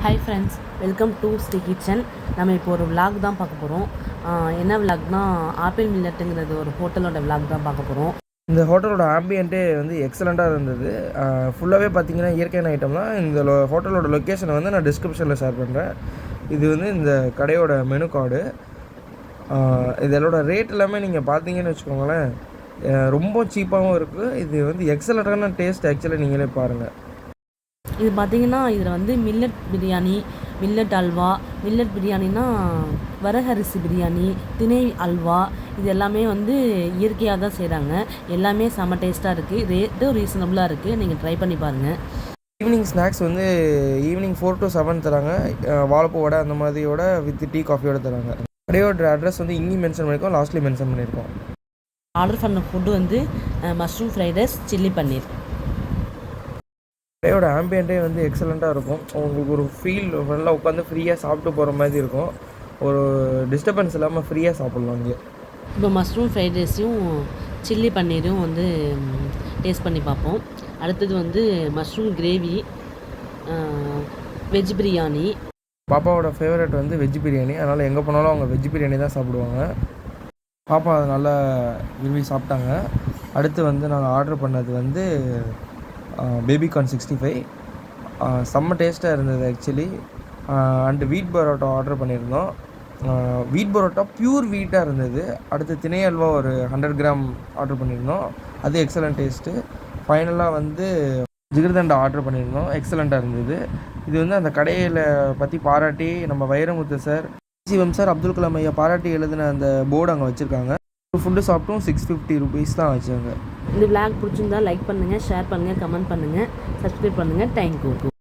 Hi friends, welcome to Sri kitchen. நம்ம இப்போ ஒரு விலாக் தான் பார்க்க போகிறோம். என்ன விலாக்னா, ஆப்பிள் மில்லட்டுங்கிறது ஒரு ஹோட்டலோட விலாக் தான் பார்க்க போகிறோம். இந்த ஹோட்டலோட ஆம்பியன்ட்டே வந்து எக்ஸலண்ட்டாக இருந்தது. ஃபுல்லாகவே பார்த்தீங்கன்னா இயற்கையான ஐட்டம் தான். இந்த ஹோட்டலோட லொக்கேஷனை வந்து நான் டிஸ்கிரிப்ஷனில் ஷேர் பண்ணுறேன். இது வந்து இந்த கடையோட மெனு கார்டு. இதோட ரேட் எல்லாமே நீங்கள் பார்த்தீங்கன்னு வச்சுக்கோங்களேன், ரொம்ப சீப்பாகவும் இருக்குது. இது வந்து எக்ஸலண்ட்டான டேஸ்ட். ஆக்சுவலாக நீங்களே பாருங்கள். இது பார்த்திங்கன்னா இதில் வந்து millet biryani, millet halwa, millet பிரியாணினா வரகரிசி பிரியாணி, திணை அல்வா, இது எல்லாமே வந்து இயற்கையாக தான் செய்கிறாங்க. எல்லாமே செம்ம டேஸ்ட்டாக இருக்குது. ரேட்டும் ரீசனபுளாக இருக்குது. நீங்கள் ட்ரை பண்ணி பாருங்கள். ஈவினிங் ஸ்நாக்ஸ் வந்து ஈவினிங் 4 to 7 தராங்க. வாழைப்பூ வடை அந்த மாதிரியோட வித் டீ காஃபியோட தராங்க. கடையோட அட்ரஸ் வந்து இங்கேயும் மென்ஷன் பண்ணியிருக்கோம், லாஸ்ட்லேயும் மென்ஷன் பண்ணியிருக்கோம். ஆர்டர் பண்ண ஃபுட்டு வந்து மஷ்ரூம் ஃப்ரைட் ரைஸ், சில்லி பன்னீர். கடையோட ஆம்பியன்ட்டே வந்து எக்ஸலண்ட்டாக இருக்கும். உங்களுக்கு ஒரு ஃபீல் நல்லா உட்காந்து ஃப்ரீயாக சாப்பிட்டு போகிற மாதிரி இருக்கும். ஒரு டிஸ்டர்பன்ஸ் இல்லாமல் ஃப்ரீயாக சாப்பிட்லாம் இங்கே. இப்போ மஷ்ரூம் ஃப்ரைட் ரைஸையும் சில்லி பன்னீரும் வந்து டேஸ்ட் பண்ணி பார்ப்போம். அடுத்தது வந்து மஷ்ரூம் கிரேவி, வெஜ் பிரியாணி. பாப்பாவோட ஃபேவரட் வந்து வெஜ் பிரியாணி. அதனால் எங்கே போனாலும் அவங்க வெஜ் பிரியாணி தான் சாப்பிடுவாங்க. பாப்பா அதை நல்லா விரும்பி சாப்பிட்டாங்க. அடுத்து வந்து நாங்கள் ஆர்டர் பண்ணது வந்து பேபிகார்ன் 65. செம்ம டேஸ்ட்டாக இருந்தது ஆக்சுவலி. அண்டு வீட் பரோட்டா ஆர்டர் பண்ணியிருந்தோம். வீட் பரோட்டா ப்யூர் வீட்டாக இருந்தது. அடுத்து திணை அல்வா ஒரு 100 கிராம் ஆர்டர் பண்ணியிருந்தோம். அது எக்ஸலண்ட் டேஸ்ட்டு. ஃபைனலாக வந்து ஜிகிர்தண்டா ஆர்டர் பண்ணியிருந்தோம். எக்ஸலண்ட்டாக இருந்தது. இது வந்து அந்த கடையில் பற்றி பாராட்டி நம்ம வைரமுத்து சார், சிவம் சார், அப்துல் கலாம் ஐயா பாராட்டி எழுதின அந்த போர்டு அங்கே வச்சுருக்காங்க. ஃபுட்டு சாப்பிட்டும் 650 ருபீஸ் தான் வச்சாங்க. இந்த விளாக் பிடிச்சிருந்தா லைக் பண்ணுங்கள், ஷேர் பண்ணுங்கள், கமெண்ட் பண்ணுங்கள், சப்ஸ்கிரைப் பண்ணுங்கள். தேங்க்யூ.